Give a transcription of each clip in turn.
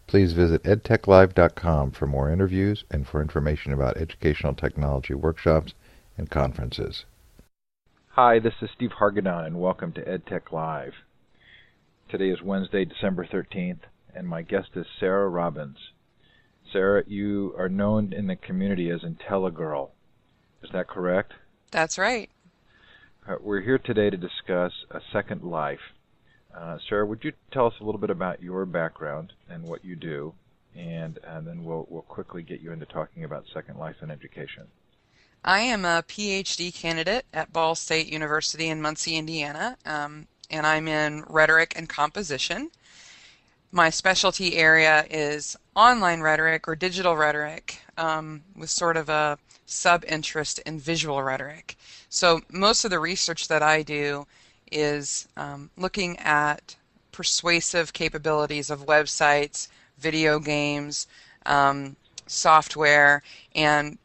Please visit edtechlive.com for more interviews and for information about educational technology workshops and conferences. Hi, this is Steve Hargadon, and welcome to EdTech Live. Today is Wednesday, December 13th, and my guest is Sarah Robbins. Sarah, you are known in the community as Intellagirl. Is that correct? That's right. We're here today to discuss a second life. Sarah, would you tell us a little bit about your background and what you do, and then we'll quickly get you into talking about Second Life in education. I am a PhD candidate at Ball State University in Muncie, Indiana, and I'm in rhetoric and composition. My specialty area is online rhetoric or digital rhetoric, with sort of a sub-interest in visual rhetoric. So most of the research that I do is looking at persuasive capabilities of websites, video games, software, and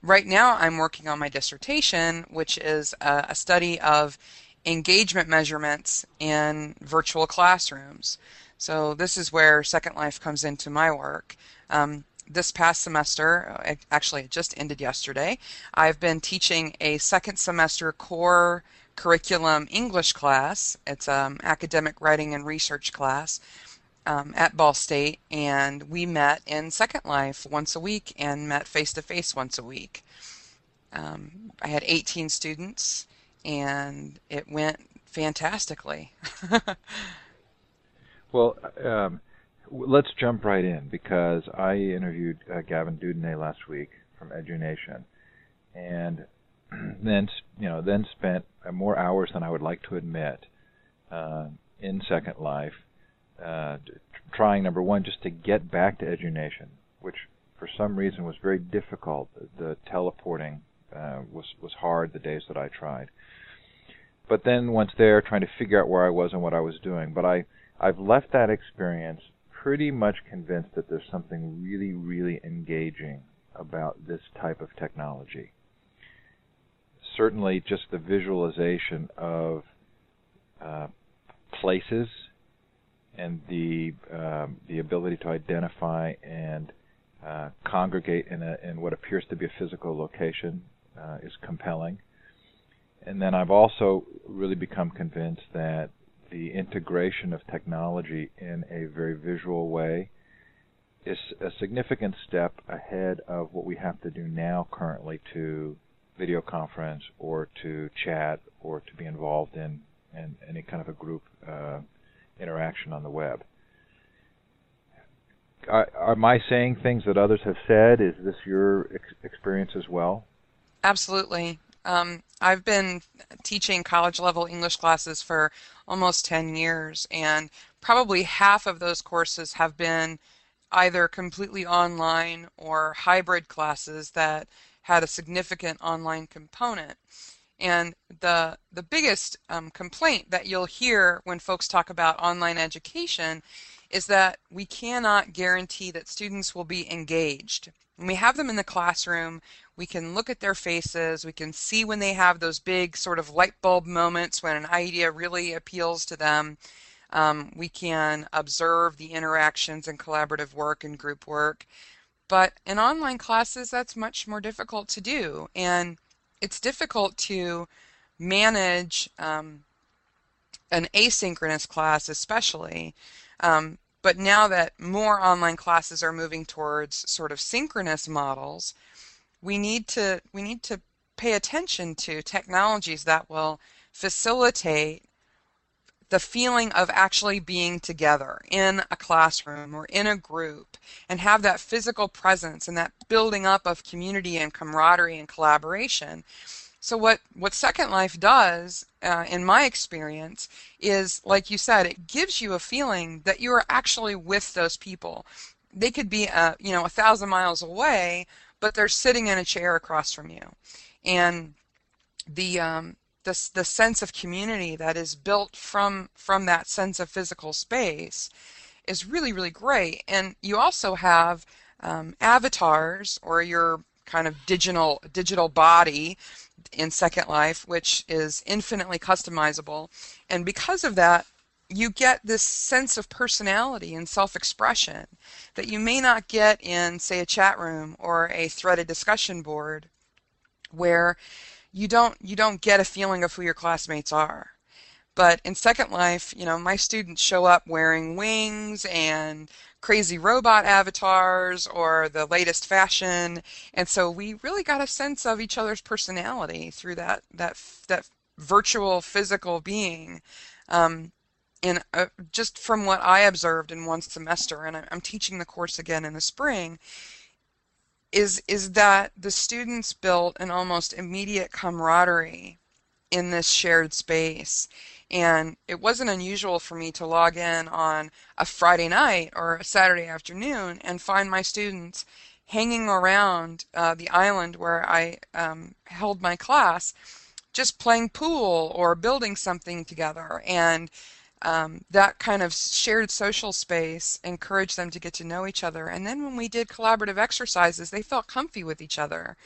right now I'm working on my dissertation, which is a study of engagement measurements in virtual classrooms. So this is where Second Life comes into my work. This past semester, actually it just ended yesterday, I've been teaching a second semester core curriculum English class. It's an academic writing and research class at Ball State, and we met in Second Life once a week and met face-to-face once a week. I had 18 students, and it went fantastically. Well, let's jump right in, because I interviewed Gavin Dudonay last week from EduNation, and then spent more hours than I would like to admit in Second Life, trying, number one, just to get back to EduNation, which for some reason was very difficult. The teleporting was hard the days that I tried. But then once there, trying to figure out where I was and what I was doing. But I've left that experience pretty much convinced that there's something really, really engaging about this type of technology. Certainly just the visualization of places and the ability to identify and congregate in what appears to be a physical location is compelling. And then I've also really become convinced that the integration of technology in a very visual way is a significant step ahead of what we have to do now currently to video conference or to chat or to be involved in any kind of a group interaction on the web. Am I saying things that others have said? Is this your experience as well? Absolutely. I've been teaching college-level English classes for almost 10 years, and probably half of those courses have been either completely online or hybrid classes that had a significant online component. And the biggest complaint that you'll hear when folks talk about online education is that we cannot guarantee that students will be engaged. When we have them in the classroom, we can look at their faces, we can see when they have those big sort of light bulb moments when an idea really appeals to them. We can observe the interactions and collaborative work and group work. But in online classes, that's much more difficult to do. And it's difficult to manage an asynchronous class especially. But now that more online classes are moving towards sort of synchronous models, we need to pay attention to technologies that will facilitate the feeling of actually being together in a classroom or in a group and have that physical presence and that building up of community and camaraderie and collaboration. So what Second Life does, in my experience, is, like you said, it gives you a feeling that you are actually with those people. They could be 1,000 miles away, but they're sitting in a chair across from you. And the sense of community that is built from that sense of physical space is really, really great. And you also have avatars, or your kind of digital body in Second Life, which is infinitely customizable. And because of that, you get this sense of personality and self-expression that you may not get in, say, a chat room or a threaded discussion board where you don't get a feeling of who your classmates are. But in Second Life, my students show up wearing wings and crazy robot avatars or the latest fashion, and so we really got a sense of each other's personality through that virtual physical being. Um, just from what I observed in one semester, and I'm teaching the course again in the spring, is that the students built an almost immediate camaraderie in this shared space. And it wasn't unusual for me to log in on a Friday night or a Saturday afternoon and find my students hanging around the island where I held my class, just playing pool or building something together. And that kind of shared social space encouraged them to get to know each other. And then when we did collaborative exercises, they felt comfy with each other.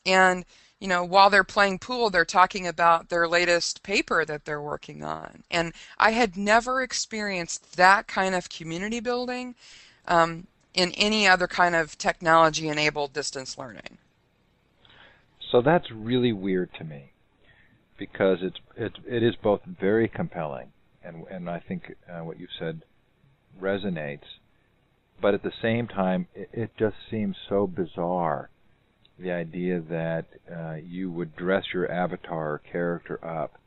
And, while they're playing pool, they're talking about their latest paper that they're working on. And I had never experienced that kind of community building in any other kind of technology-enabled distance learning. So that's really weird to me because it is both very compelling, and I think what you've said resonates, but at the same time, it just seems so bizarre, the idea that you would dress your avatar or character up,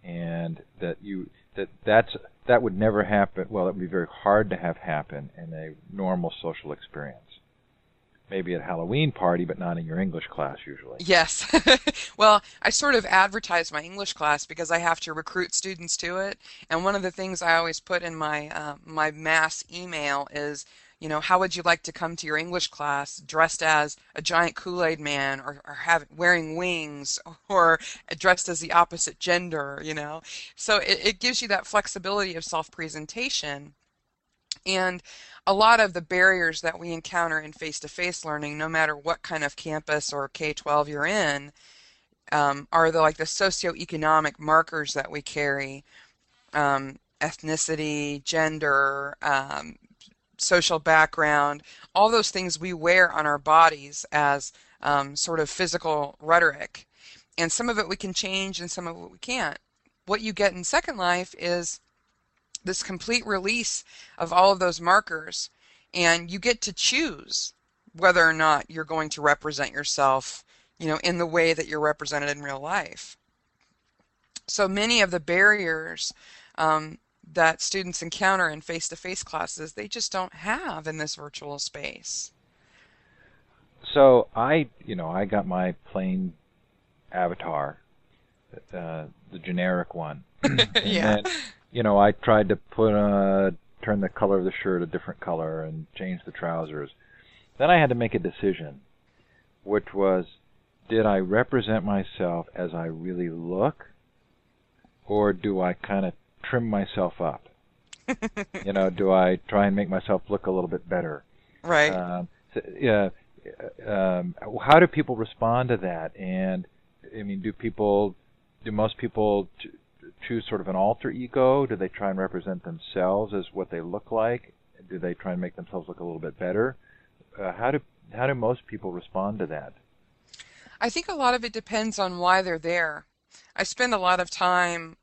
and that would never happen. Well, it would be very hard to have happen in a normal social experience. Maybe at a Halloween party, but not in your English class usually. Yes. Well, I sort of advertise my English class because I have to recruit students to it. And one of the things I always put in my mass email is, how would you like to come to your English class dressed as a giant Kool-Aid man or wearing wings or dressed as the opposite gender. So it gives you that flexibility of self-presentation. And a lot of the barriers that we encounter in face-to-face learning, no matter what kind of campus or K-12 you're in, are like the socioeconomic markers that we carry, ethnicity, gender, social background, all those things we wear on our bodies as sort of physical rhetoric. And some of it we can change and some of it we can't. What you get in Second Life is this complete release of all of those markers, and you get to choose whether or not you're going to represent yourself, in the way that you're represented in real life. So many of the barriers that students encounter in face-to-face classes, they just don't have in this virtual space. So I got my plain avatar, the generic one, and Yeah. then I tried to turn the color of the shirt a different color and change the trousers. Then I had to make a decision, which was, did I represent myself as I really look, or do I kind of trim myself up? Do I try and make myself look a little bit better? Right. Yeah. How do people respond to that? And I mean, do most people choose sort of an alter ego? Do they try and represent themselves as what they look like? Do they try and make themselves look a little bit better? How do most people respond to that? I think a lot of it depends on why they're there. I spend a lot of time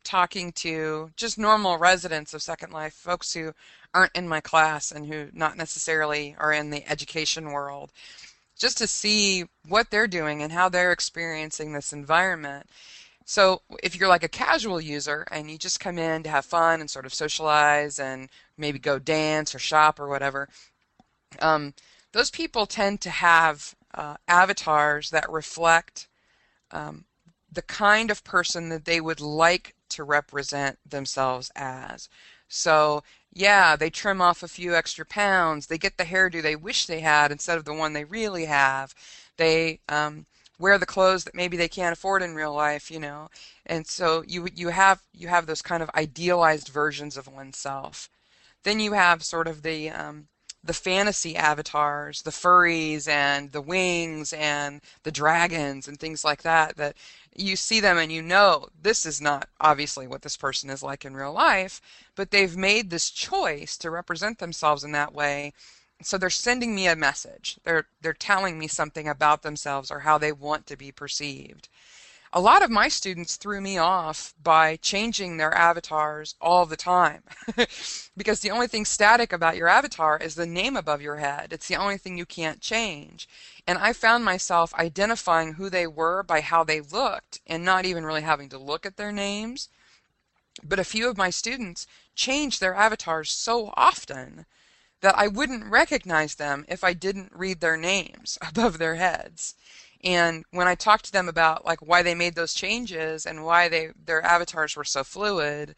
talking to just normal residents of Second Life, folks who aren't in my class and who not necessarily are in the education world, just to see what they're doing and how they're experiencing this environment. So if you're like a casual user and you just come in to have fun and sort of socialize and maybe go dance or shop or whatever, those people tend to have avatars that reflect the kind of person that they would like to represent themselves as. So, yeah, they trim off a few extra pounds. They get the hairdo they wish they had instead of the one they really have. They wear the clothes that maybe they can't afford in real life. And so you have those kind of idealized versions of oneself. Then you have sort of the the fantasy avatars, the furries and the wings and the dragons and things like that, that you see them and you know this is not obviously what this person is like in real life, but they've made this choice to represent themselves in that way. So they're sending me a message. They're telling me something about themselves or how they want to be perceived. A lot of my students threw me off by changing their avatars all the time because the only thing static about your avatar is the name above your head. It's the only thing you can't change. And I found myself identifying who they were by how they looked and not even really having to look at their names. But a few of my students changed their avatars so often that I wouldn't recognize them if I didn't read their names above their heads. And when I talked to them about like why they made those changes and why their avatars were so fluid,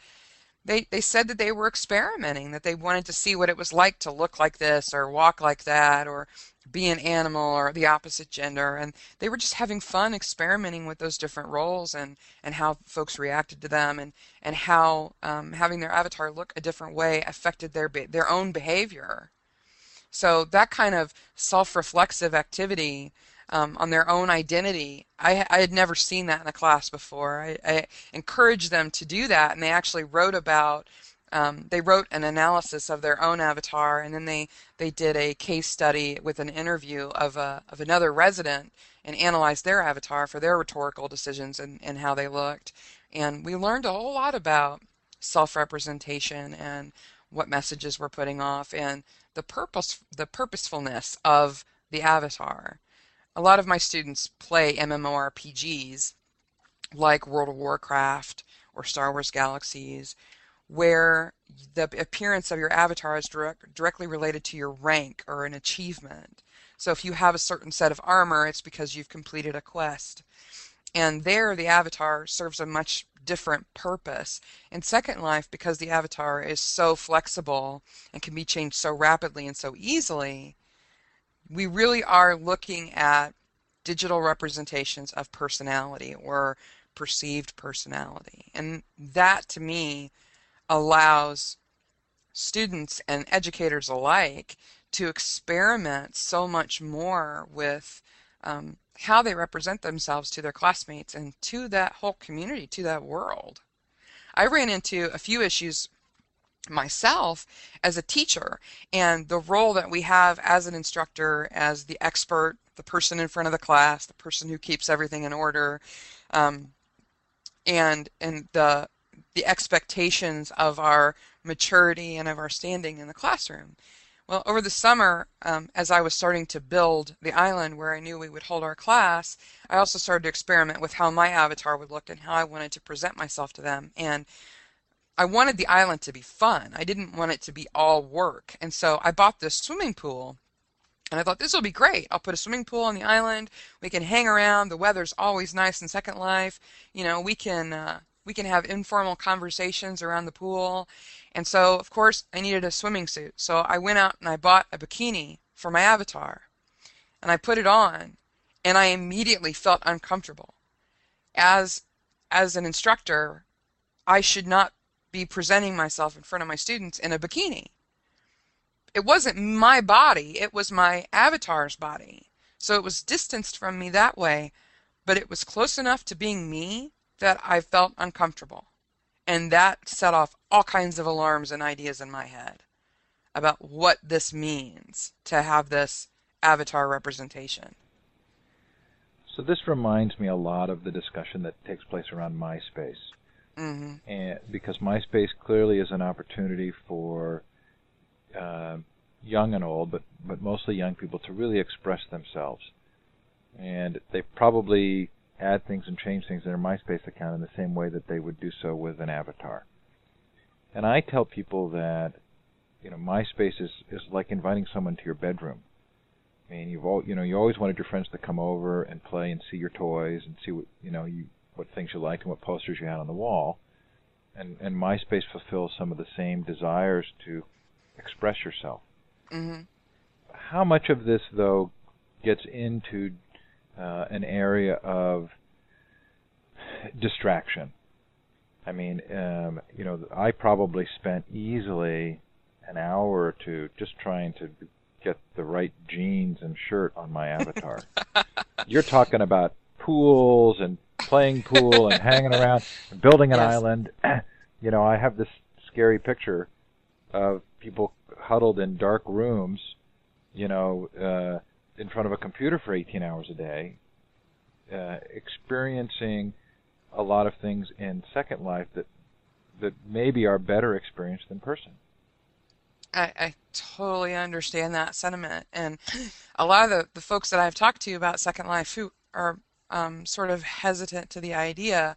they said that they were experimenting, that they wanted to see what it was like to look like this or walk like that or be an animal or the opposite gender. And they were just having fun experimenting with those different roles and how folks reacted to them and how having their avatar look a different way affected their own behavior. So that kind of self-reflexive activity on their own identity, I had never seen that in a class before. I encouraged them to do that, and they actually wrote an analysis of their own avatar, and then they did a case study with an interview of another resident and analyzed their avatar for their rhetorical decisions and how they looked. And we learned a whole lot about self-representation and what messages we're putting off and the purposefulness of the avatar. A lot of my students play MMORPGs like World of Warcraft or Star Wars Galaxies, where the appearance of your avatar is directly related to your rank or an achievement. So if you have a certain set of armor, it's because you've completed a quest. And there, the avatar serves a much different purpose. In Second Life, because the avatar is so flexible and can be changed so rapidly and so easily, we really are looking at digital representations of personality or perceived personality. And that, to me, allows students and educators alike to experiment so much more with how they represent themselves to their classmates and to that whole community, to that world. I ran into a few issues myself as a teacher and the role that we have as an instructor, as the expert, the person in front of the class, the person who keeps everything in order, and the expectations of our maturity and of our standing in the classroom. Well, over the summer, as I was starting to build the island where I knew we would hold our class, I also started to experiment with how my avatar would look and how I wanted to present myself to them. And I wanted the island to be fun. I didn't want it to be all work. And so I bought this swimming pool. And I thought this will be great. I'll put a swimming pool on the island. We can hang around. The weather's always nice in Second Life. You know, we can have informal conversations around the pool. And so, of course, I needed a swimming suit. So I went out and I bought a bikini for my avatar. And I put it on, and I immediately felt uncomfortable. As an instructor, I should not be presenting myself in front of my students in a bikini. It wasn't my body, it was my avatar's body. So it was distanced from me that way, but it was close enough to being me that I felt uncomfortable. And that set off all kinds of alarms and ideas in my head about what this means to have this avatar representation. So this reminds me a lot of the discussion that takes place around MySpace. Mm-hmm. And because MySpace clearly is an opportunity for young and old, but mostly young people to really express themselves. And they probably add things and change things in their MySpace account in the same way that they would do so with an avatar. And I tell people that, you know, MySpace is like inviting someone to your bedroom. I mean, you always wanted your friends to come over and play and see your toys and see what things you liked and what posters you had on the wall. And MySpace fulfills some of the same desires to express yourself. Mm-hmm. How much of this, though, gets into an area of distraction? I mean, I probably spent easily an hour or two just trying to get the right jeans and shirt on my avatar. You're talking about pools and playing pool and hanging around and building an Yes. island. I have this scary picture of people huddled in dark rooms, in front of a computer for 18 hours a day, experiencing a lot of things in Second Life that maybe are better experienced in person. I totally understand that sentiment. And a lot of the folks that I've talked to about Second Life who are sort of hesitant to the idea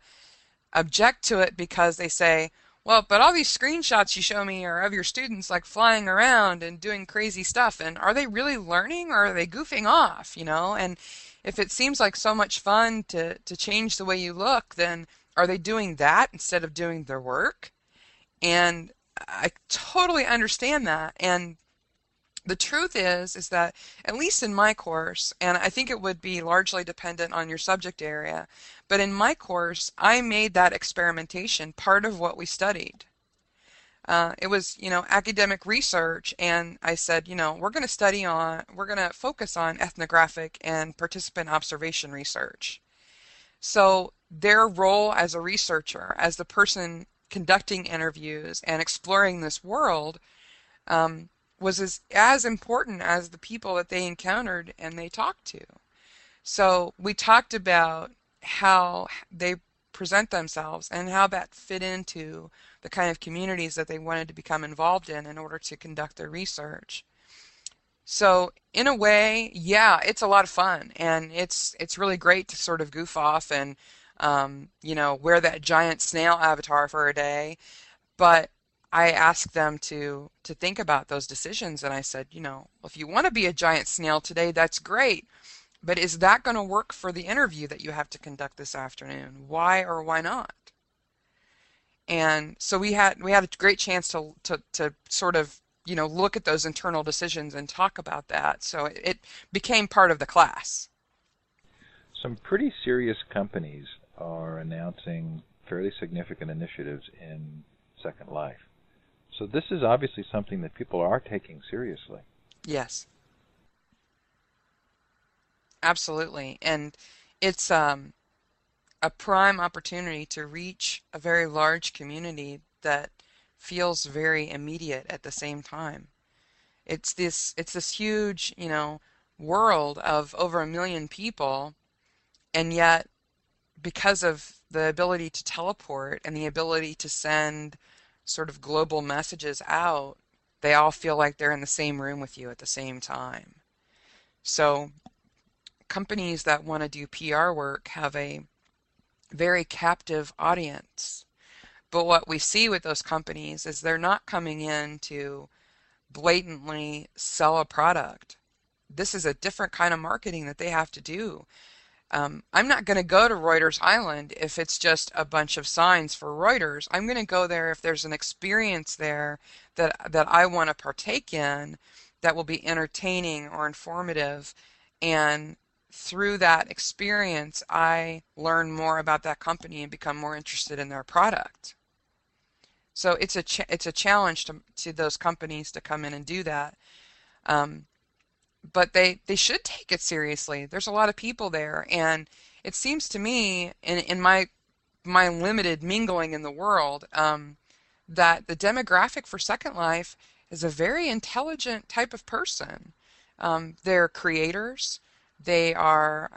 object to it because they say, well, but all these screenshots you show me are of your students like flying around and doing crazy stuff. And are they really learning or are they goofing off, And if it seems like so much fun to change the way you look, then are they doing that instead of doing their work? And I totally understand that. And the truth is that at least in my course, and I think it would be largely dependent on your subject area, but in my course, I made that experimentation part of what we studied. It was, academic research, and I said, we're going to focus on ethnographic and participant observation research. So their role as a researcher, as the person conducting interviews and exploring this world, um, was as important as the people that they encountered and they talked to. So we talked about how they present themselves and how that fit into the kind of communities that they wanted to become involved in order to conduct their research. So in a way, yeah, it's a lot of fun, and it's really great to sort of goof off and wear that giant snail avatar for a day. But I asked them to think about those decisions, and I said, if you want to be a giant snail today, that's great. But is that going to work for the interview that you have to conduct this afternoon? Why or why not? And so we had a great chance to sort of look at those internal decisions and talk about that. So it became part of the class. Some pretty serious companies are announcing fairly significant initiatives in Second Life. So this is obviously something that people are taking seriously. Yes, absolutely. And it's a prime opportunity to reach a very large community that feels very immediate at the same time. It's this huge, world of over 1 million people, and yet because of the ability to teleport and the ability to send sort of global messages out, they all feel like they're in the same room with you at the same time. So companies that want to do PR work have a very captive audience. But what we see with those companies is they're not coming in to blatantly sell a product. This is a different kind of marketing that they have to do. I'm not going to go to Reuters Island if it's just a bunch of signs for Reuters. I'm going to go there if there's an experience there that I want to partake in that will be entertaining or informative. And through that experience, I learn more about that company and become more interested in their product. So it's a challenge to those companies to come in and do that. Um, but they should take it seriously. There's a lot of people there, and it seems to me, in my limited mingling in the world, that the demographic for Second Life is a very intelligent type of person. They're creators. They are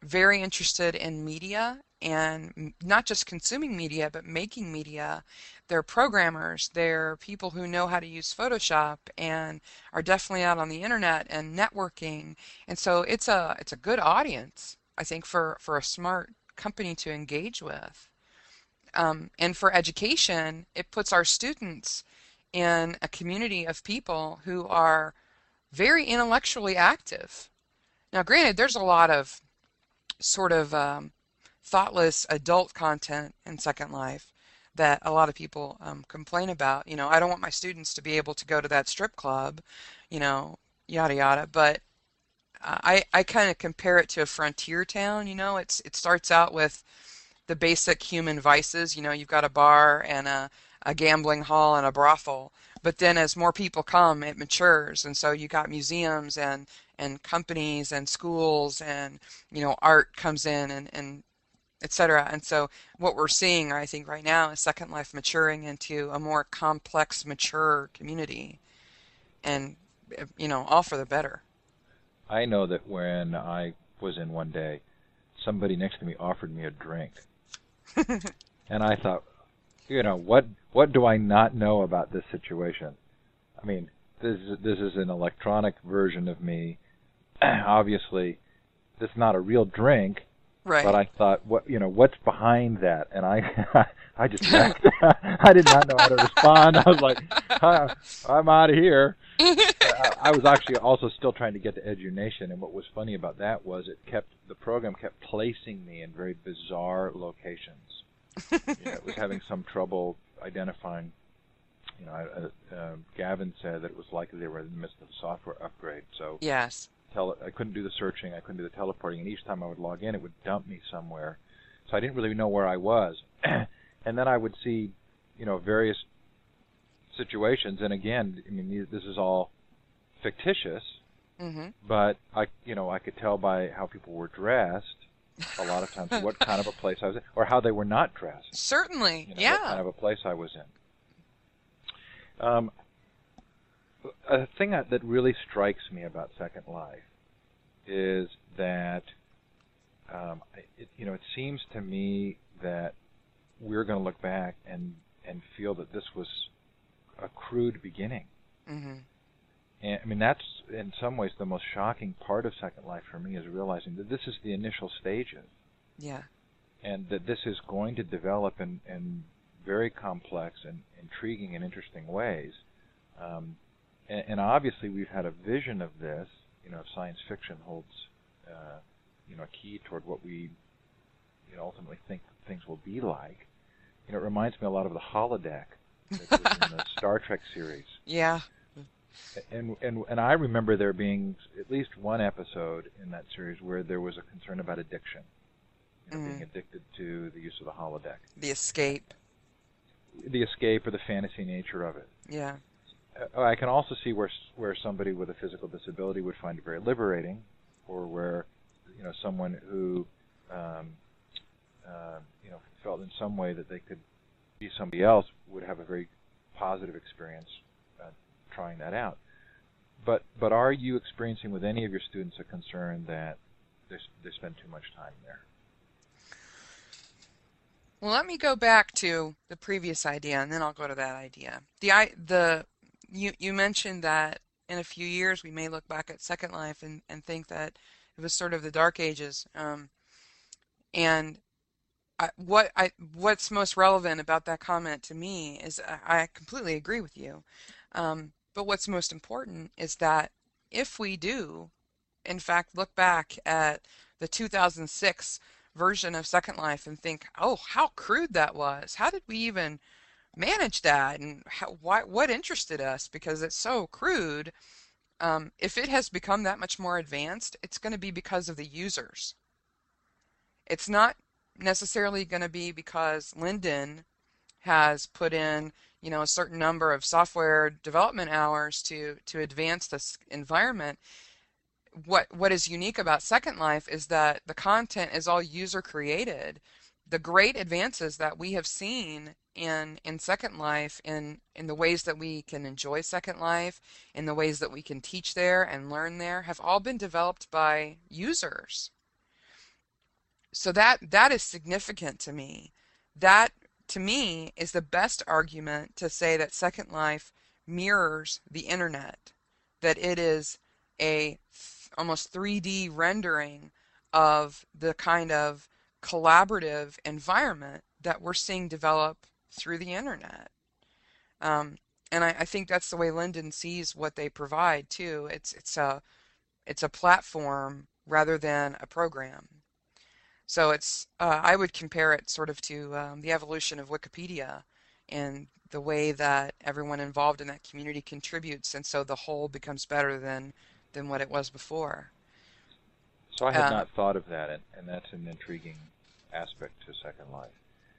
very interested in media and not just consuming media, but making media. They're programmers. They're people who know how to use Photoshop and are definitely out on the internet and networking. And so it's a good audience, I think, for a smart company to engage with. And for education, it puts our students in a community of people who are very intellectually active. Now, granted, there's a lot of sort of thoughtless adult content in Second Life that a lot of people complain about. I don't want my students to be able to go to that strip club, you know, yada yada. But I kind of compare it to a frontier town. It starts out with the basic human vices. You've got a bar and a gambling hall and a brothel. But then as more people come, it matures. And so you got museums and companies and schools and, art comes in and et cetera. And so what we're seeing, I think, right now is Second Life maturing into a more complex, mature community. And, all for the better. I know that when I was in one day, somebody next to me offered me a drink, and I thought, what do I not know about this situation? I mean, this is an electronic version of me. Obviously, this is not a real drink, but Right. I thought, what's behind that? And I, I just laughed. I did not know how to respond. I was like, I'm out of here. I was actually also still trying to get to Edunation, and what was funny about that was the program kept placing me in very bizarre locations. It was having some trouble identifying. Gavin said that it was likely they were in the midst of a software upgrade, so Yes. I couldn't do the searching, I couldn't do the teleporting, and each time I would log in, it would dump me somewhere. So I didn't really know where I was. And then I would see, various situations, and again, I mean, this is all fictitious, Hmm. but I could tell by how people were dressed a lot of times what kind of a place I was in, or how they were not dressed. Certainly. What kind Yeah. of a place I was in. A thing that really strikes me about Second Life is that it seems to me that we're going to look back and feel that this was a crude beginning. Hmm. And I mean, that's in some ways the most shocking part of Second Life for me, is realizing that this is the initial stages, Yeah. and that this is going to develop in very complex and intriguing and interesting ways. And obviously, we've had a vision of this. Science fiction holds, a key toward what we, ultimately think things will be like. It reminds me a lot of the holodeck that was in the Star Trek series. Yeah. And I remember there being at least one episode in that series where there was a concern about addiction, being Mm. addicted to the use of the holodeck, The escape. the escape or the fantasy nature of it. Yeah. I can also see where somebody with a physical disability would find it very liberating, or where someone who felt in some way that they could be somebody else would have a very positive experience trying that out. But are you experiencing with any of your students a concern that they spend too much time there? Well, let me go back to the previous idea, and then I'll go to that idea. You mentioned that in a few years we may look back at Second Life and think that it was sort of the Dark Ages. And what's most relevant about that comment to me is I completely agree with you. But what's most important is that if we do, in fact, look back at the 2006 version of Second Life and think, oh, how crude that was. How did we even manage that? And what interested us? Because it's so crude. If it has become that much more advanced, it's going to be because of the users. It's not necessarily going to be because Lyndon has put in, a certain number of software development hours to advance this environment. What is unique about Second Life is that the content is all user created. The great advances that we have seen in Second Life, in the ways that we can enjoy Second Life, in the ways that we can teach there and learn there, have all been developed by users. So that is significant to me. That to me is the best argument to say that Second Life mirrors the internet, that it is a almost 3D rendering of the kind of collaborative environment that we're seeing develop through the internet. Um, and I think that's the way Linden sees what they provide too. It's a platform rather than a program. So I would compare it sort of to the evolution of Wikipedia and the way that everyone involved in that community contributes, and so the whole becomes better than what it was before. So I had Uh, not thought of that, and that's an intriguing aspect to Second Life,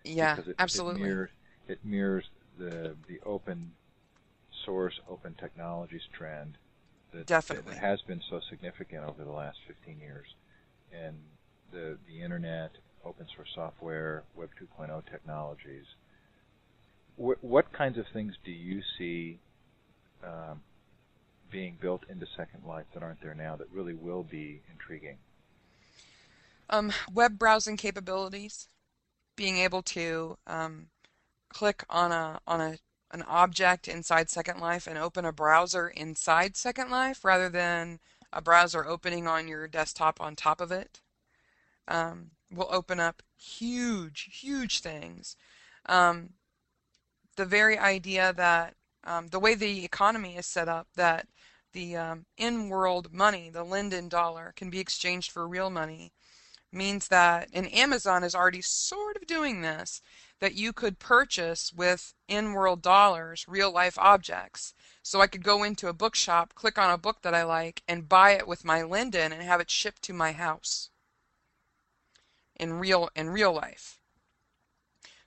yeah, because it absolutely. mirrors the open source open technologies trend that Definitely. has been so significant over the last 15 years, and the internet, open source software, Web 2.0 technologies. What kinds of things do you see being built into Second Life that aren't there now that really will be intriguing? Web browsing capabilities, being able to click on an object inside Second Life and open a browser inside Second Life rather than a browser opening on your desktop on top of it, will open up huge, huge things. Um, the very idea that the way the economy is set up, that the in-world money, the Linden dollar, can be exchanged for real money, means that, and Amazon is already sort of doing this, that you could purchase with in-world dollars real life objects. So I could go into a bookshop, click on a book that I like, and buy it with my Linden and have it shipped to my house in real life.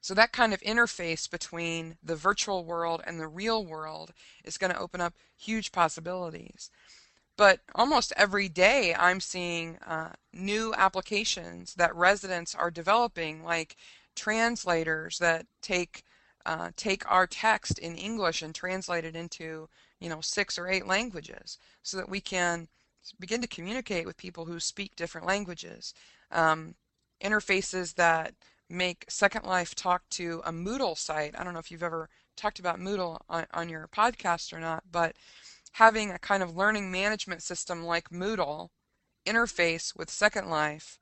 So that kind of interface between the virtual world and the real world is going to open up huge possibilities. But almost every day, I'm seeing new applications that residents are developing, like translators that take our text in English and translate it into, 6 or 8 languages, so that we can begin to communicate with people who speak different languages. Um, Interfaces that make Second Life talk to a Moodle site. I don't know if you've ever talked about Moodle on your podcast or not, but having a kind of learning management system like Moodle interface with Second Life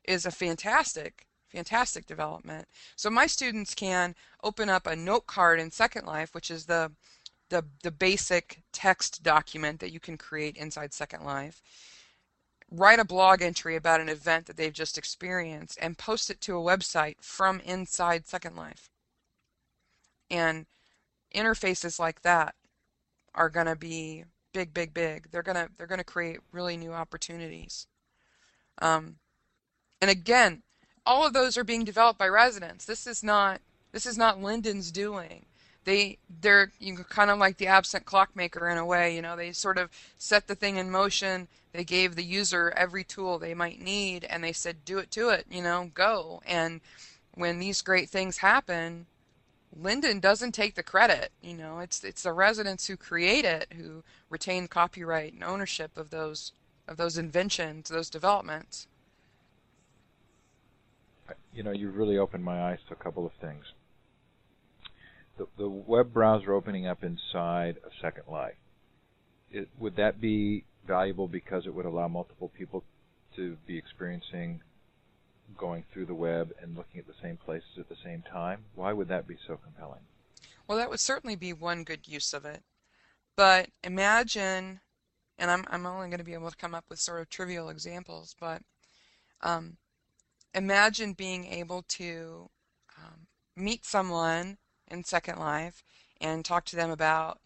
is a fantastic, fantastic development. So my students can open up a note card in Second Life, which is the basic text document that you can create inside Second Life, write a blog entry about an event that they've just experienced, and post it to a website from inside Second Life. And interfaces like that are going to be big, big, big. They're gonna create really new opportunities. Um, and again, all of those are being developed by residents. This is not Linden's doing. They're kind of like the absent clockmaker in a way. They sort of set the thing in motion. They gave the user every tool they might need, and they said, "Do it to it. Go." And when these great things happen, Linden doesn't take the credit. It's the residents who create it who retain copyright and ownership of those inventions, those developments. You really opened my eyes to a couple of things. The web browser opening up inside of Second Life, would that be valuable because it would allow multiple people to be experiencing going through the web and looking at the same places at the same time? Why would that be so compelling? Well, that would certainly be one good use of it. But imagine, and I'm only going to be able to come up with sort of trivial examples, but um, imagine being able to meet someone in Second Life and talk to them about,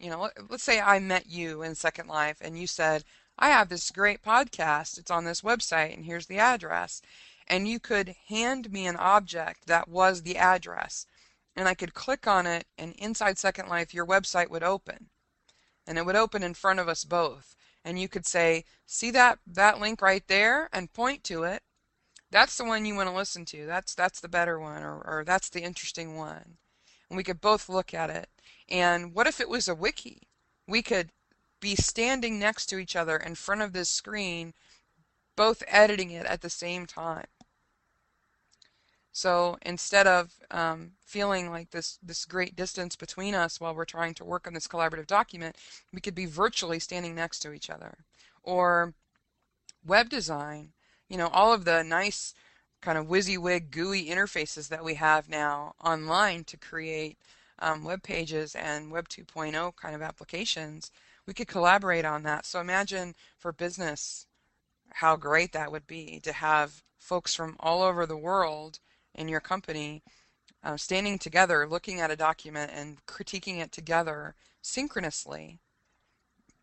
let's say I met you in Second Life and you said, "I have this great podcast. It's on this website and here's the address." And you could hand me an object that was the address, and I could click on it, and inside Second Life your website would open, and it would open in front of us both. And you could say, "See that link right there," and point to it. "That's the one you want to listen to. That's the better one, or that's the interesting one." And we could both look at it. And what if it was a wiki? We could be standing next to each other in front of this screen, both editing it at the same time. So instead of feeling like this great distance between us while we're trying to work on this collaborative document, we could be virtually standing next to each other. Or web design, all of the nice kind of WYSIWYG GUI interfaces that we have now online to create web pages and Web 2.0 kind of applications. We could collaborate on that. So imagine for business how great that would be to have folks from all over the world in your company standing together, looking at a document and critiquing it together synchronously,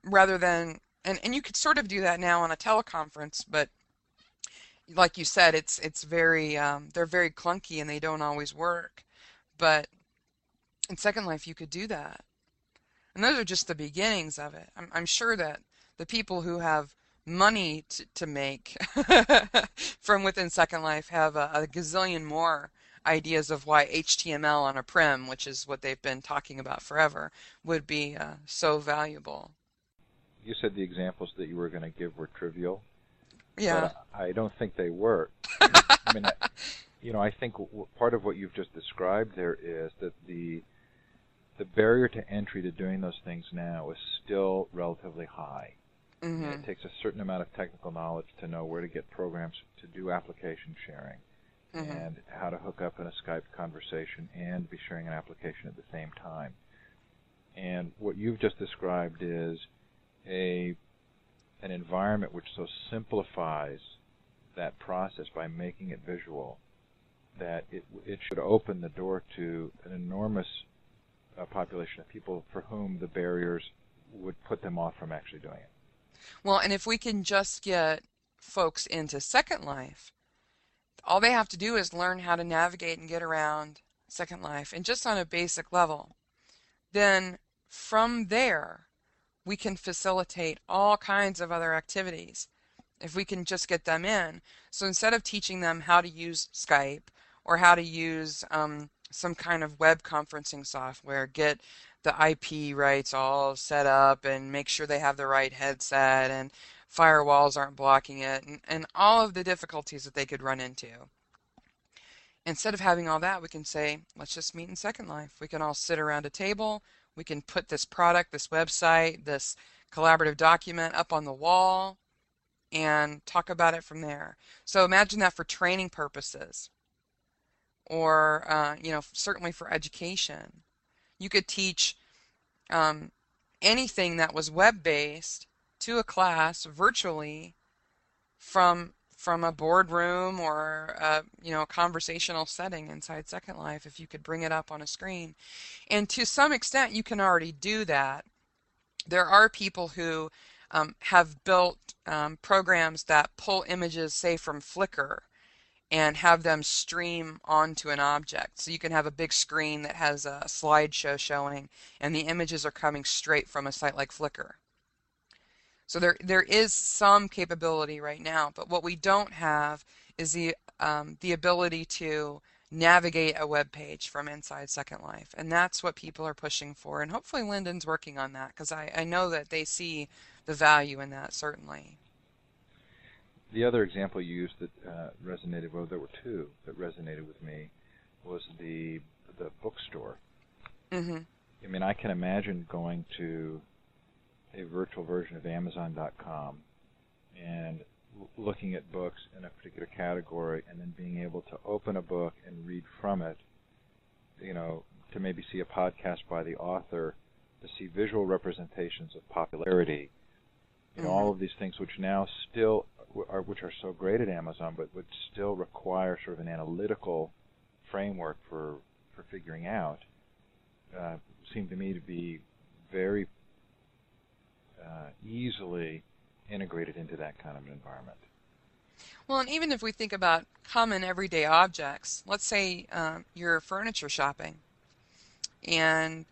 rather than, and you could sort of do that now on a teleconference, but like you said, it's very they're very clunky and they don't always work. But in Second Life, you could do that. And those are just the beginnings of it. I'm sure that the people who have money to make from within Second Life have a gazillion more ideas of why HTML on a prim, which is what they've been talking about forever, would be so valuable. You said the examples that you were going to give were trivial, Yeah. but I don't think they were. I mean, I think part of what you've just described there is that the barrier to entry to doing those things now is still relatively high. I mean, Hmm. it takes a certain amount of technical knowledge to know where to get programs to do application sharing Hmm. and how to hook up in a Skype conversation and be sharing an application at the same time. And what you've just described is a an environment which so simplifies that process by making it visual that it should open the door to an enormous population of people for whom the barriers would put them off from actually doing it. Well, and if we can just get folks into Second Life, all they have to do is learn how to navigate and get around Second Life, and just on a basic level. Then from there, we can facilitate all kinds of other activities if we can just get them in. So instead of teaching them how to use Skype or how to use some kind of web conferencing software, get the IP rights all set up and make sure they have the right headset and firewalls aren't blocking it and all of the difficulties that they could run into. Instead of having all that, we can say, let's just meet in Second Life. We can all sit around a table. We can put this product, this website, this collaborative document up on the wall and talk about it from there. So imagine that for training purposes or, certainly for education. You could teach um, anything that was web-based to a class virtually from a boardroom or a conversational setting inside Second Life if you could bring it up on a screen. And to some extent, you can already do that. There are people who have built programs that pull images, say, from Flickr and have them stream onto an object. So you can have a big screen that has a slideshow showing, and the images are coming straight from a site like Flickr. So there is some capability right now, but what we don't have is the ability to navigate a web page from inside Second Life, and that's what people are pushing for. And hopefully, Lyndon's working on that because I know that they see the value in that certainly. The other example you used that resonated, well, there were two that resonated with me, was the bookstore. Hmm. I mean, I can imagine going to a virtual version of Amazon.com and looking at books in a particular category and then being able to open a book and read from it, to maybe see a podcast by the author, to see visual representations of popularity, Hmm. all of these things which now still which are so great at Amazon, but would still require sort of an analytical framework for figuring out, seem to me to be very easily integrated into that kind of an environment. Well, and even if we think about common everyday objects, let's say you're furniture shopping and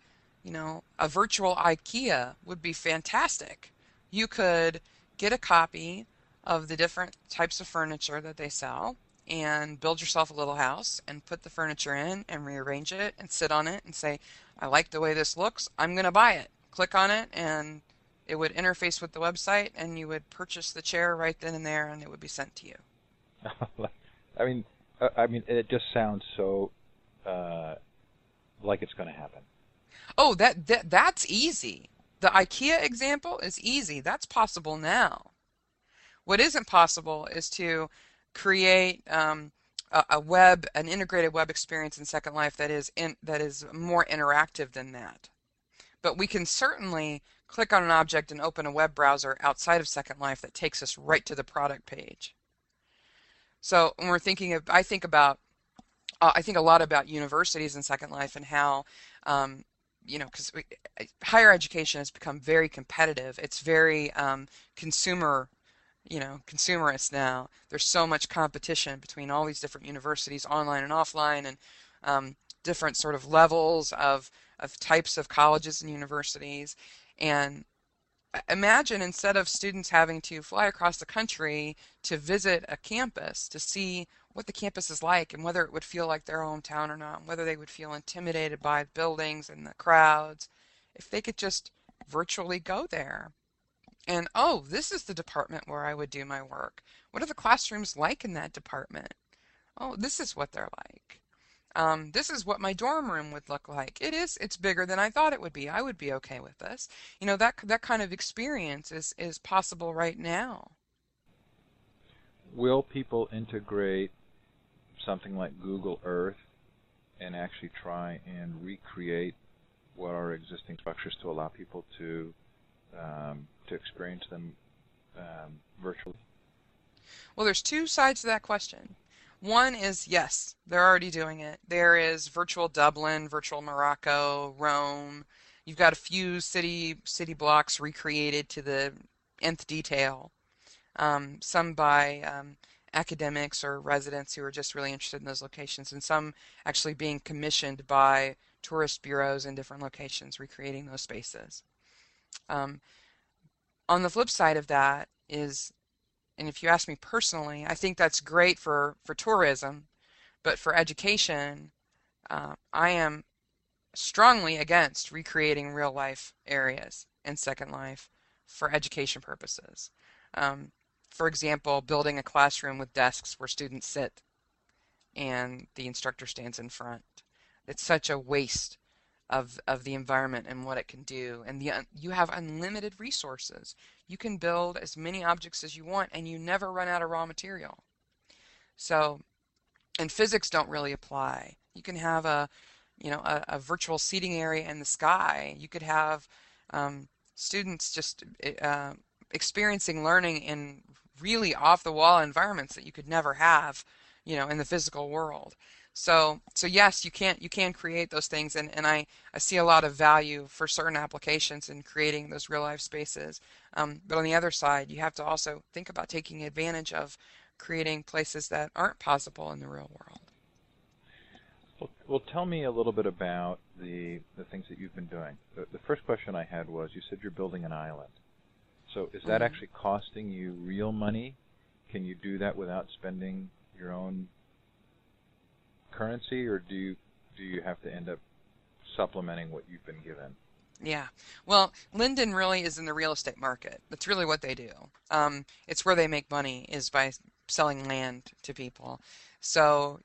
a virtual IKEA would be fantastic. You could get a copy of the different types of furniture that they sell and build yourself a little house and put the furniture in and rearrange it and sit on it and say, I like the way this looks, I'm going to buy it. Click on it and it would interface with the website and you would purchase the chair right then and there and it would be sent to you. It just sounds so like it's going to happen. Oh, that's easy. The IKEA example is easy. That's possible now. What isn't possible is to create an integrated web experience in Second Life that is more interactive than that. But we can certainly click on an object and open a web browser outside of Second Life that takes us right to the product page. So when we're thinking of, I think a lot about universities in Second Life and how, because higher education has become very competitive. It's very consumer, consumerist now. There's so much competition between all these different universities, online and offline, and different sort of levels of types of colleges and universities. And imagine instead of students having to fly across the country to visit a campus to see what the campus is like and whether it would feel like their hometown or not, whether they would feel intimidated by the buildings and the crowds, if they could just virtually go there. And oh, this is the department where I would do my work. What are the classrooms like in that department? Oh, this is what they're like. This is what my dorm room would look like. It's bigger than I thought it would be. I would be okay with this. That kind of experience is possible right now. Will people integrate something like Google Earth and actually try and recreate what are existing structures to allow people to experience them virtually? Well, there's two sides to that question. One is yes, they're already doing it. There is virtual Dublin, virtual Morocco, Rome. You've got a few city blocks recreated to the nth detail. Some by academics or residents who are just really interested in those locations, and some actually being commissioned by tourist bureaus in different locations recreating those spaces. Um, on the flip side of that is, and if you ask me personally, I think that's great for tourism, but for education, I am strongly against recreating real life areas in Second Life for education purposes. Um, for example, building a classroom with desks where students sit and the instructor stands in front. It's such a waste of the environment and what it can do. And you have unlimited resources. You can build as many objects as you want, and you never run out of raw material. So, and physics don't really apply. You can have a virtual seating area in the sky. You could have students just experiencing learning in really off-the-wall environments that you could never have, in the physical world. So yes, you can create those things, and I see a lot of value for certain applications in creating those real life spaces. But on the other side, you have to also think about taking advantage of creating places that aren't possible in the real world. Well, tell me a little bit about the things that you've been doing. The first question I had was, you said you're building an island. So is that actually costing you real money? Can you do that without spending your own currency, or do you have to end up supplementing what you've been given? Yeah. Well, Linden really is in the real estate market. That's really what they do. It's where they make money is by selling land to people. So,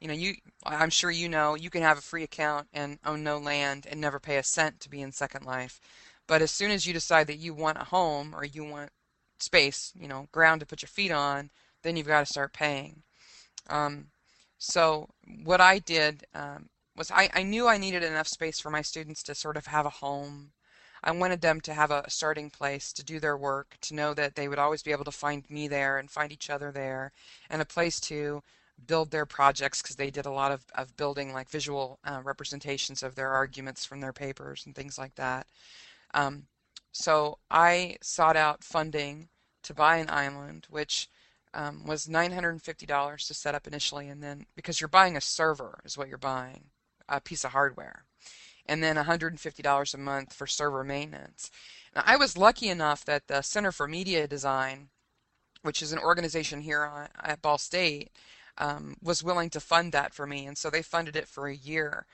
I'm sure you can have a free account and own no land and never pay a cent to be in Second Life. But as soon as you decide that you want a home or you want space, ground to put your feet on, then you've got to start paying. Um, so what I did was I knew I needed enough space for my students to sort of have a home. I wanted them to have a starting place to do their work, to know that they would always be able to find me there and find each other there, and a place to build their projects because they did a lot of building like visual representations of their arguments from their papers and things like that. Um, so I sought out funding to buy an island, which was $950 to set up initially, and then because you're buying a server is what you're buying, a piece of hardware, and then $150 a month for server maintenance. Now, I was lucky enough that the Center for Media Design, which is an organization here at Ball State, was willing to fund that for me, and so they funded it for a year.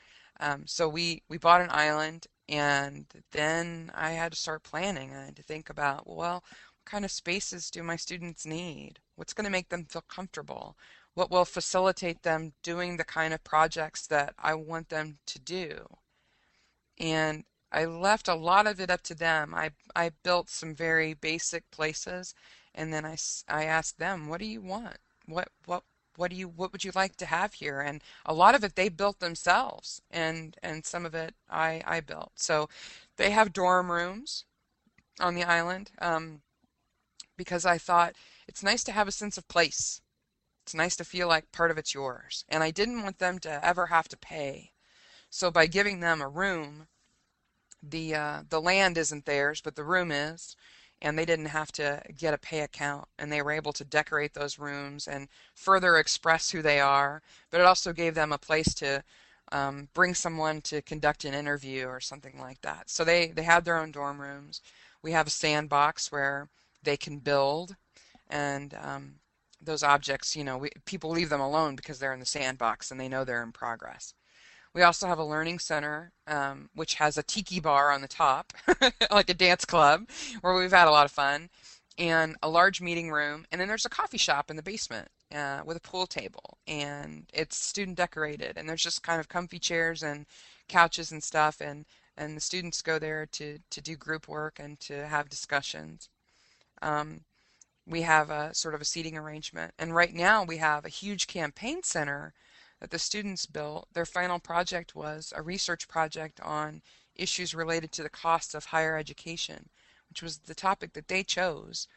So we bought an island, and then I had to start planning. I had to think about, well, what kind of spaces do my students need? What's going to make them feel comfortable? What will facilitate them doing the kind of projects that I want them to do? And I left a lot of it up to them. I built some very basic places, and then I asked them, what do you want? What would you like to have here? And a lot of it they built themselves, and some of it I built. So they have dorm rooms on the island, because I thought it's nice to have a sense of place. It's nice to feel like part of it's yours. And I didn't want them to ever have to pay. So by giving them a room, the land isn't theirs, but the room is, and they didn't have to get a pay account, and they were able to decorate those rooms and further express who they are. But it also gave them a place to bring someone to conduct an interview or something like that. So they had their own dorm rooms. We have a sandbox where they can build, and those objects, people leave them alone because they're in the sandbox and they know they're in progress. We also have a learning center, which has a tiki bar on the top, like a dance club, where we've had a lot of fun, and a large meeting room. And then there's a coffee shop in the basement with a pool table, and it's student decorated. And there's just kind of comfy chairs and couches and stuff, and the students go there to do group work and to have discussions. Um, we have a sort of a seating arrangement. And right now we have a huge campaign center that the students built. Their final project was a research project on issues related to the costs of higher education, which was the topic that they chose.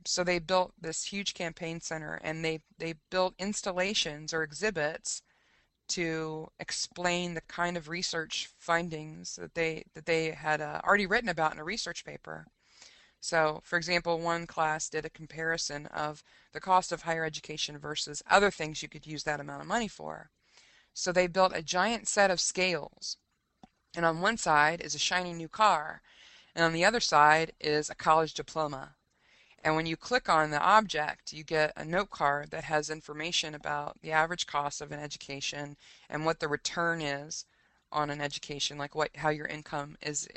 So they built this huge campaign center, and they built installations or exhibits to explain the kind of research findings that they had already written about in a research paper. So, for example, one class did a comparison of the cost of higher education versus other things you could use that amount of money for. So they built a giant set of scales, and on one side is a shiny new car, and on the other side is a college diploma. And when you click on the object, you get a note card that has information about the average cost of an education and what the return is on an education, like how your income is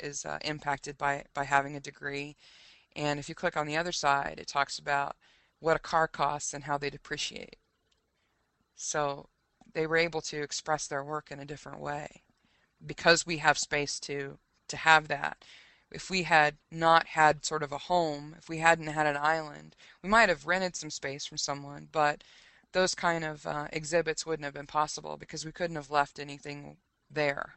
impacted by having a degree. And if you click on the other side, it talks about what a car costs and how they depreciate. So they were able to express their work in a different way because we have space to have that. If we had not had sort of a home, if we hadn't had an island, we might have rented some space from someone, but those kind of exhibits wouldn't have been possible because we couldn't have left anything there.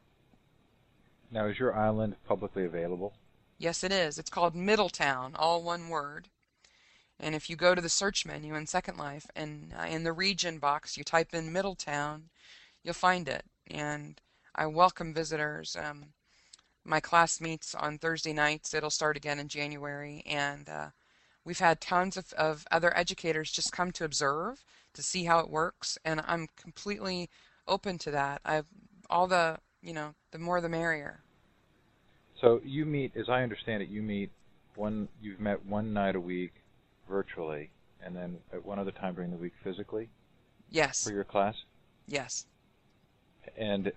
Now, is your island publicly available? Yes, it is. It's called Middletown, all one word. And if you go to the search menu in Second Life and in the region box, you type in Middletown, you'll find it. And I welcome visitors. My class meets on Thursday nights. It'll start again in January. And we've had tons of other educators just come to observe, to see how it works. And I'm completely open to that. All the more the merrier. So you meet, as I understand it, you've met one night a week virtually, and then at one other time during the week physically Yes. for your class? Yes. And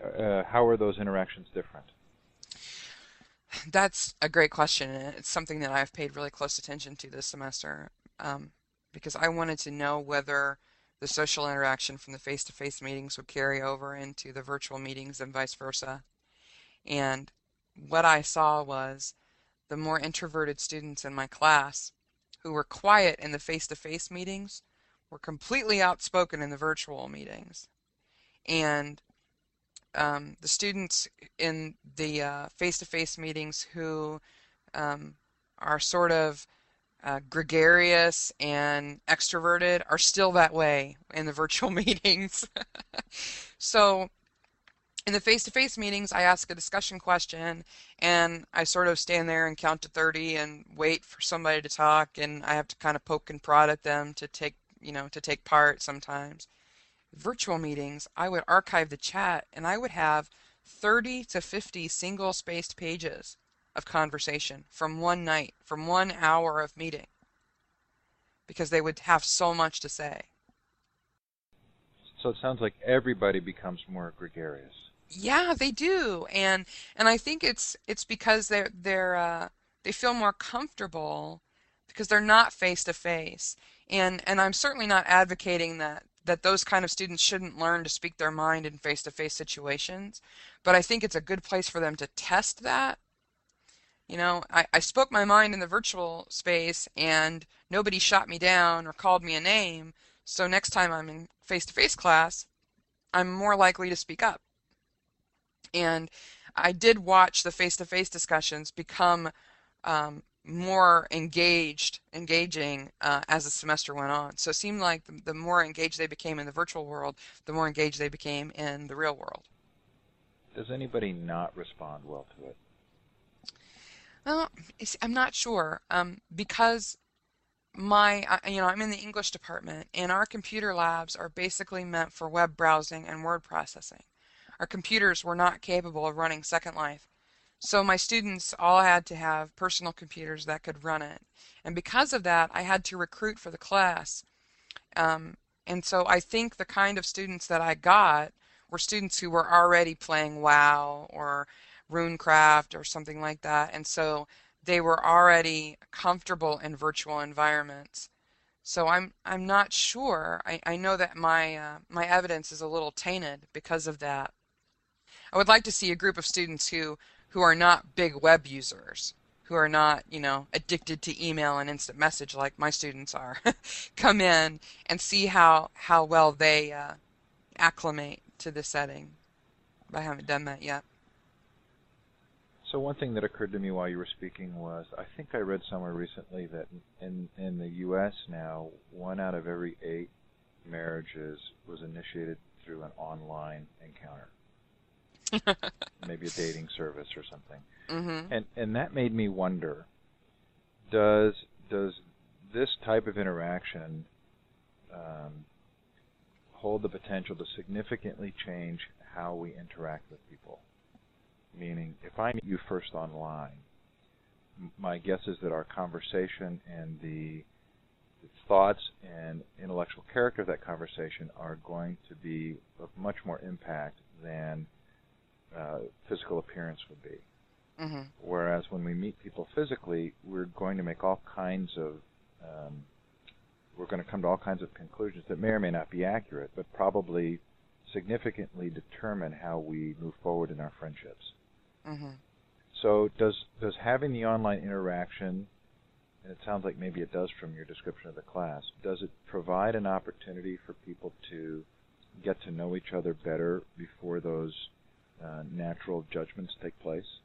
how are those interactions different? That's a great question, and it's something that I've paid really close attention to this semester, because I wanted to know whether the social interaction from the face-to-face meetings would carry over into the virtual meetings and vice versa. And what I saw was the more introverted students in my class who were quiet in the face-to-face meetings were completely outspoken in the virtual meetings. And the students in the face-to-face meetings who are sort of gregarious and extroverted are still that way in the virtual meetings. So in the face-to-face meetings, I ask a discussion question and I sort of stand there and count to 30 and wait for somebody to talk, and I have to kind of poke and prod at them to take part sometimes. Virtual meetings, I would archive the chat and I would have 30 to 50 single-spaced pages of conversation from one night, from 1 hour of meeting, because they would have so much to say. So it sounds like everybody becomes more gregarious. Yeah, they do, and I think it's because they feel more comfortable because they're not face to face, and I'm certainly not advocating that those kind of students shouldn't learn to speak their mind in face to face situations, but I think it's a good place for them to test that. I spoke my mind in the virtual space and nobody shot me down or called me a name, so next time I'm in face to face class, I'm more likely to speak up. And I did watch the face-to-face discussions become more engaging as the semester went on. So it seemed like the more engaged they became in the virtual world, the more engaged they became in the real world. Does anybody not respond well to it? Well, I'm not sure because I'm in the English department, and our computer labs are basically meant for web browsing and word processing. our computers were not capable of running Second Life. So my students all had to have personal computers that could run it. And because of that, I had to recruit for the class. Um, and so I think the kind of students that I got were students who were already playing WoW or RuneCraft or something like that. And so they were already comfortable in virtual environments. So I'm not sure. I know that my evidence is a little tainted because of that. I would like to see a group of students who are not big web users, who are not, addicted to email and instant message like my students are, come in and see how well they acclimate to the setting. But I haven't done that yet. So one thing that occurred to me while you were speaking was I think I read somewhere recently that in the U.S. now, 1 out of every 8 marriages was initiated through an online encounter, maybe a dating service or something. Hmm. And that made me wonder, does this type of interaction um, hold the potential to significantly change how we interact with people? Meaning, if I meet you first online, my guess is that our conversation and the thoughts and intellectual character of that conversation are going to be of much more impact than physical appearance would be. Hmm. Whereas when we meet people physically, we're going to make all kinds of, we're going to come to all kinds of conclusions that may or may not be accurate, but probably significantly determine how we move forward in our friendships. Hmm. So does having the online interaction, and it sounds like maybe it does from your description of the class, does it provide an opportunity for people to get to know each other better before those natural judgments take place?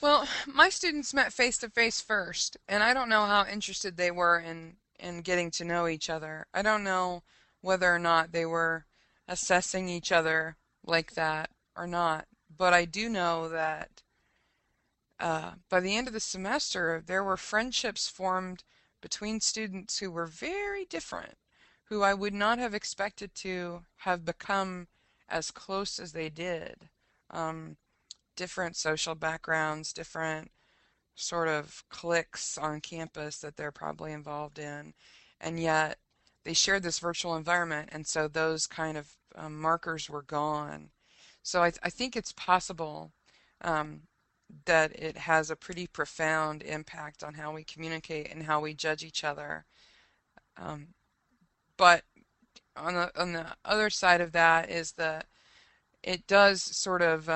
Well, my students met face to face first, and I don't know how interested they were in getting to know each other. I don't know whether or not they were assessing each other like that or not. But I do know that by the end of the semester, there were friendships formed between students who were very different, who I would not have expected to have become as close as they did. Um, Different social backgrounds, different sort of cliques on campus that they're probably involved in, and yet they shared this virtual environment, and so those kind of markers were gone. So I think it's possible um, that it has a pretty profound impact on how we communicate and how we judge each other. Um, but on the other side of that is that it does sort of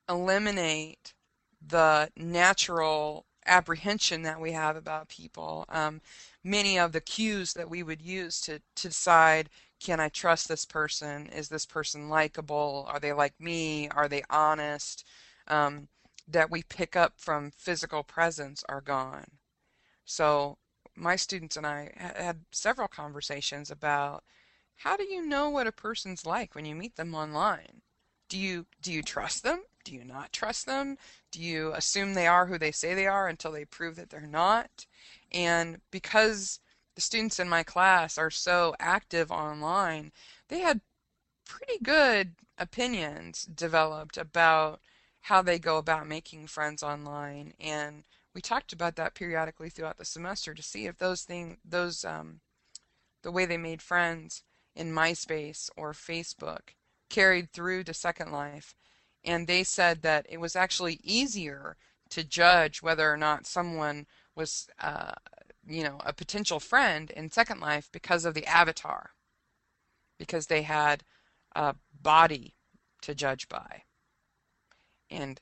eliminate the natural apprehension that we have about people. Many of the cues that we would use to decide, can I trust this person? Is this person likable? Are they like me? Are they honest? Um, that we pick up from physical presence are gone. So my students and I had several conversations about how do you know what a person's like when you meet them online? Do you trust them? Do you not trust them? Do you assume they are who they say they are until they prove that they're not? And because the students in my class are so active online, they had pretty good opinions developed about how they go about making friends online. And we talked about that periodically throughout the semester to see if the way they made friends in MySpace or Facebook carried through to Second Life. And they said that it was actually easier to judge whether or not someone was, a potential friend in Second Life because of the avatar, because they had a body to judge by. And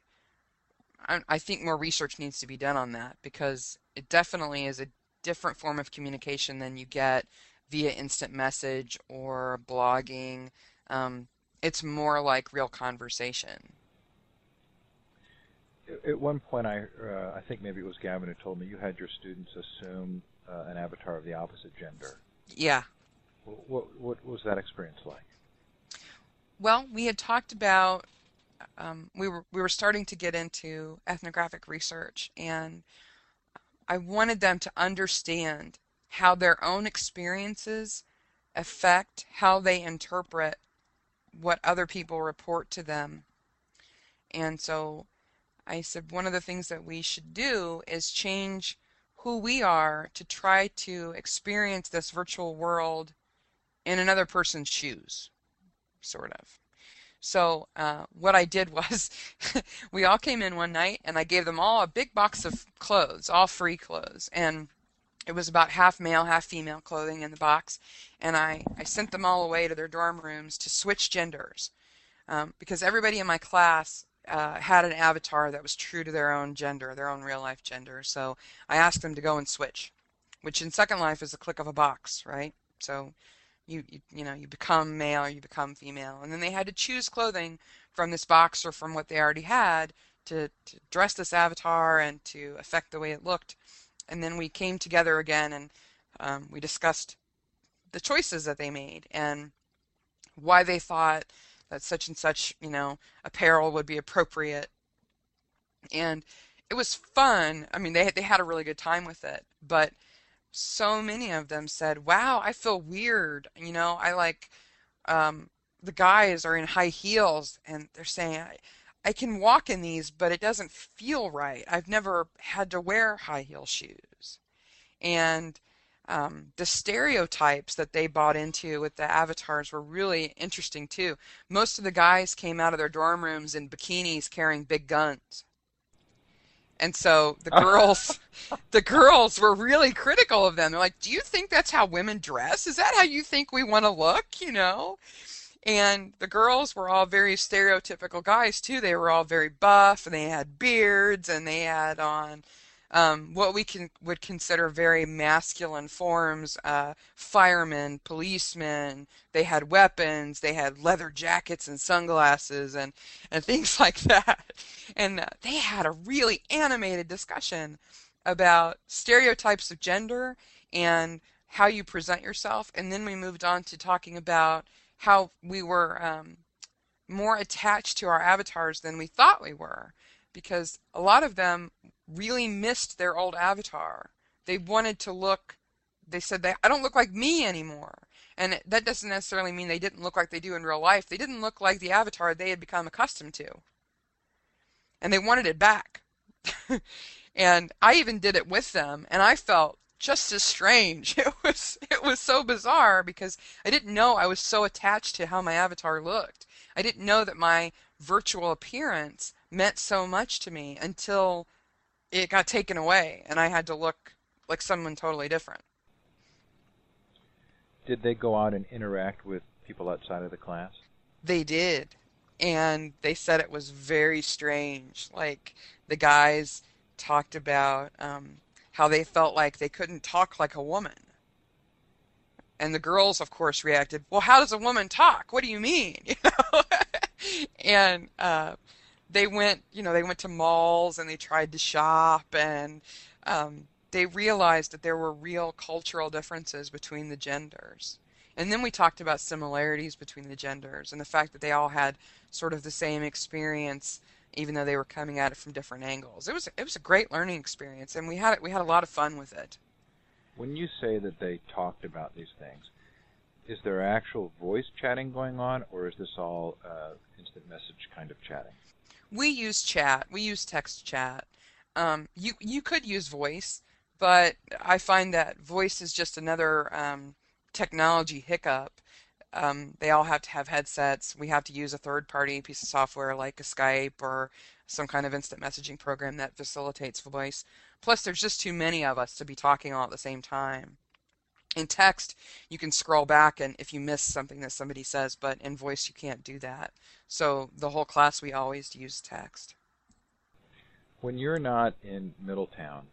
I think more research needs to be done on that because it definitely is a different form of communication than you get via instant message or blogging. Um, it's more like real conversation. At one point, I think maybe it was Gavin who told me you had your students assume an avatar of the opposite gender. Yeah. What was that experience like? Well, we had talked about we were starting to get into ethnographic research, and I wanted them to understand how their own experiences affect how they interpret what other people report to them. And so I said one of the things that we should do is change who we are to try to experience this virtual world in another person's shoes, sort of. So what I did was we all came in one night and I gave them all a big box of clothes, all free clothes. And it was about half male, half female clothing in the box. And I sent them all away to their dorm rooms to switch genders because everybody in my class had an avatar that was true to their own gender, their own real life gender. So I asked them to go and switch, which in Second Life is a click of a box, right? So you become male or you become female, and then they had to choose clothing from this box or from what they already had to dress this avatar and to affect the way it looked. And then we came together again and we discussed the choices that they made and why they thought that such and such, apparel would be appropriate. And it was fun. I mean, they had a really good time with it, but so many of them said, "Wow, I feel weird. I like the guys are in high heels and they're saying I can walk in these, but it doesn't feel right. I've never had to wear high heel shoes." And the stereotypes that they bought into with the avatars were really interesting too. Most of the guys came out of their dorm rooms in bikinis carrying big guns. And so the girls were really critical of them. They're like, "Do you think that's how women dress? Is that how you think we want to look, And the girls were all very stereotypical guys too. They were all very buff and they had beards and they had on what would consider very masculine forms, firemen, policemen. They had weapons. They had leather jackets and sunglasses and things like that. And they had a really animated discussion about stereotypes of gender and how you present yourself. And then we moved on to talking about how we were more attached to our avatars than we thought we were, because a lot of them really missed their old avatar. They wanted to look, they said, I don't look like me anymore. And that doesn't necessarily mean they didn't look like they do in real life. They didn't look like the avatar they had become accustomed to. And they wanted it back. And I even did it with them, and I felt just as strange. It was so bizarre because I didn't know I was so attached to how my avatar looked. I didn't know that my virtual appearance meant so much to me until it got taken away and I had to look like someone totally different. Did they go out and interact with people outside of the class? They did. And they said it was very strange. Like the guys talked about how they felt like they couldn't talk like a woman. And the girls, of course, reacted, "Well, how does a woman talk? What do you mean?" And they went to malls and they tried to shop and they realized that there were real cultural differences between the genders. And then we talked about similarities between the genders and the fact that they all had sort of the same experience, even though they were coming at it from different angles. It was a great learning experience, and we had a lot of fun with it. When you say that they talked about these things, is there actual voice chatting going on, or is this all instant message kind of chatting? We use chat. We use text chat. You could use voice, but I find that voice is just another technology hiccup. They all have to have headsets. We have to use a third-party piece of software like a Skype or some kind of instant messaging program that facilitates voice. Plus, there's just too many of us to be talking all at the same time. In text, you can scroll back and if you miss something that somebody says, but in voice you can't do that. So the whole class we always use text. When you're not in Middletown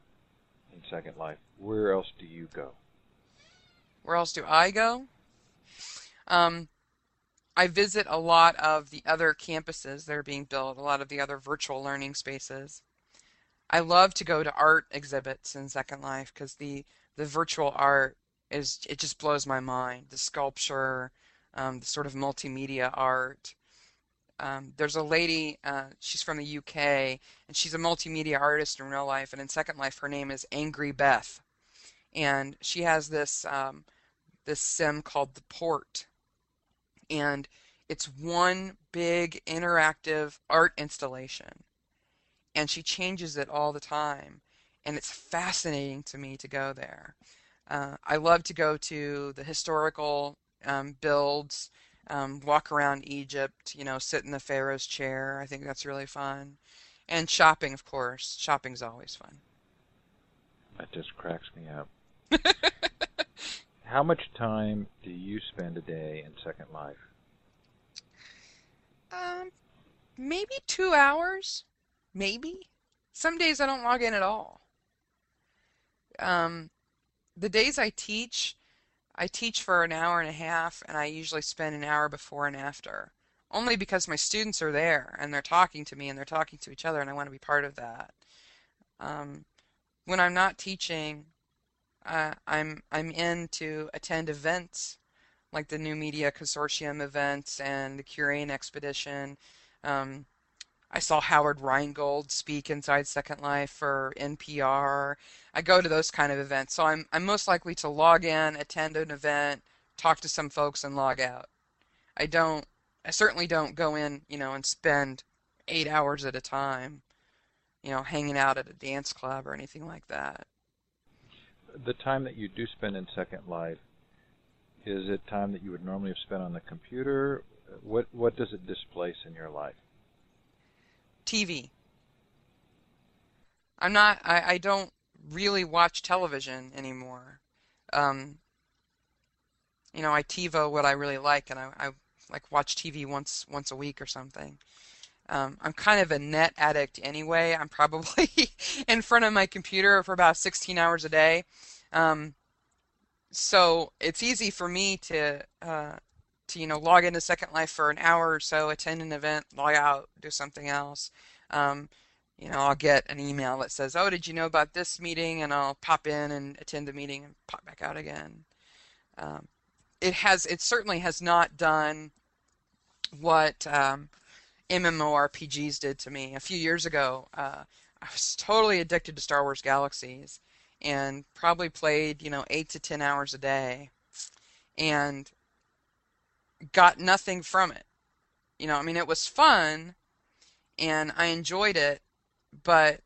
in Second Life, where else do you go? Where else do I go? Um, I visit a lot of the other campuses that are being built, a lot of the other virtual learning spaces. I love to go to art exhibits in Second Life because the virtual art it just blows my mind. The sculpture, the sort of multimedia art. There's a lady, she's from the UK, and she's a multimedia artist in real life, and in Second Life her name is Angry Beth. And she has this sim called The Port, and It's one big interactive art installation, and she changes it all the time. And it's fascinating to me to go there. I love to go to the historical builds, walk around Egypt, sit in the Pharaoh's chair. I think that's really fun. And shopping, of course. Shopping's always fun. That just cracks me up. How much time do you spend a day in Second Life? Um, Maybe 2 hours. Maybe. Some days I don't log in at all. Um, the days I teach for an hour and a half, and I usually spend an hour before and after. Only because my students are there and they're talking to me and they're talking to each other, and I want to be part of that. Um, when I'm not teaching, I'm in to attend events like the New Media Consortium events and the Curating Expedition. Um, I saw Howard Rheingold speak inside Second Life for NPR. I go to those kind of events, so I'm most likely to log in, attend an event, talk to some folks, and log out. I don't. I certainly don't go in, and spend 8 hours at a time, hanging out at a dance club or anything like that. The time that you do spend in Second Life, is it time that you would normally have spent on the computer? What does it displace in your life? TV. I don't really watch television anymore. Um, I TiVo what I really like, and I like watch TV once a week or something. I'm kind of a net addict anyway. I'm probably in front of my computer for about 16 hours a day. Um, so it's easy for me to log into Second Life for an hour or so, attend an event, log out, do something else. Um, I'll get an email that says, "Oh, did you know about this meeting?" And I'll pop in and attend the meeting and pop back out again. Um, it certainly has not done what MMORPGs did to me. A few years ago, I was totally addicted to Star Wars Galaxies and probably played, 8 to 10 hours a day and got nothing from it. I mean, it was fun and I enjoyed it, but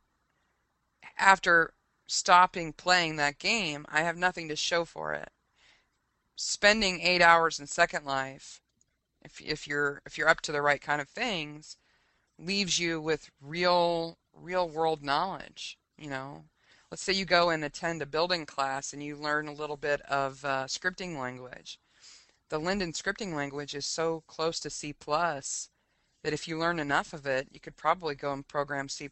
after stopping playing that game, I have nothing to show for it. Spending 8 hours in Second Life, if you're up to the right kind of things, leaves you with real world knowledge. Let's say you go and attend a building class and you learn a little bit of scripting language. The Linden scripting language is so close to C++ that if you learn enough of it, you could probably go and program C++.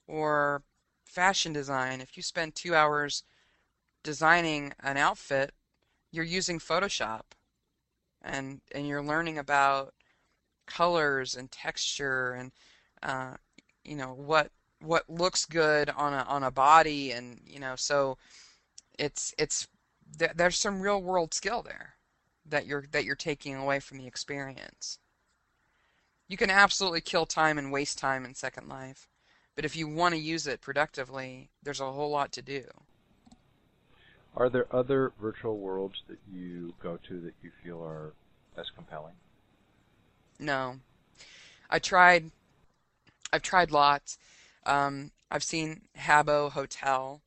Or fashion design. If you spend 2 hours designing an outfit, you're using Photoshop and you're learning about colors and texture and uh, what looks good on a body and so it's there's some real world skill there that you're taking away from the experience. You can absolutely kill time and waste time in Second Life, but if you want to use it productively, there's a whole lot to do. Are there other virtual worlds that you go to that you feel are as compelling? No, I tried. I've tried lots. I've seen Habbo Hotel,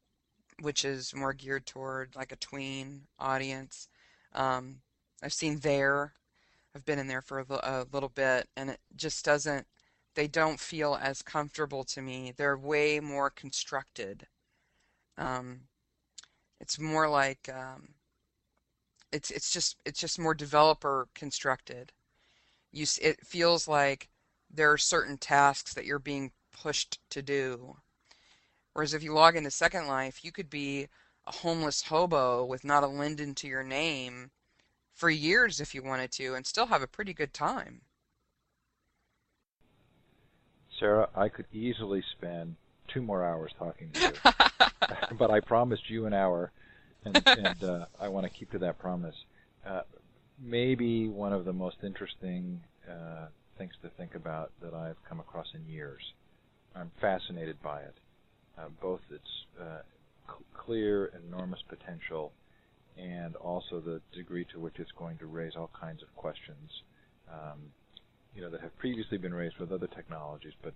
which is more geared toward like a tween audience. Um, I've seen There. I've been in there for a little bit, and it just doesn't. They don't feel as comfortable to me. They're way more constructed. Um, it's more like it's just more developer constructed. It feels like there are certain tasks that you're being pushed to do. Whereas if you log into Second Life, you could be a homeless hobo with not a Linden to your name for years if you wanted to and still have a pretty good time. Sarah, I could easily spend 2 more hours talking to you, but I promised you an hour, and I want to keep to that promise. Uh, Maybe one of the most interesting things to think about that I've come across in years. I'm fascinated by it, both its clear, enormous potential and also the degree to which it's going to raise all kinds of questions, um, that have previously been raised with other technologies, but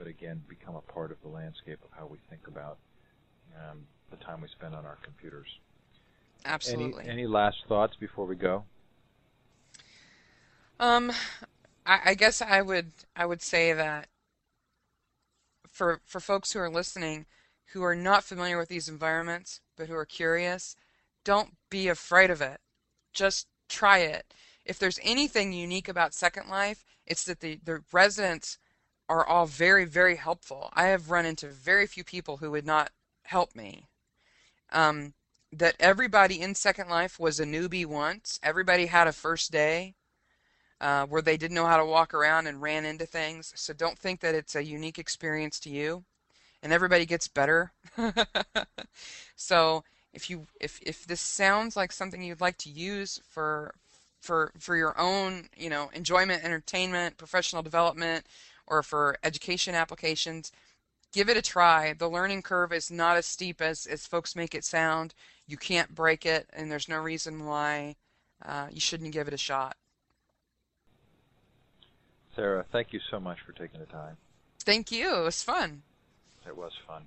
again become a part of the landscape of how we think about the time we spend on our computers. Absolutely. Any last thoughts before we go? Um, I guess I would say that for folks who are listening who are not familiar with these environments but who are curious, don't be afraid of it. Just try it. If there's anything unique about Second Life, it's that the residents are all very, very helpful. I have run into very few people who would not help me. Um, that everybody in Second Life was a newbie once. Everybody had a first day where they didn't know how to walk around and ran into things. So don't think that it's a unique experience to you. And everybody gets better. So if this sounds like something you'd like to use for your own, enjoyment, entertainment, professional development, or for education applications, give it a try. The learning curve is not as steep as folks make it sound. You can't break it, and there's no reason why you shouldn't give it a shot. Sarah, thank you so much for taking the time. Thank you. It was fun. It was fun.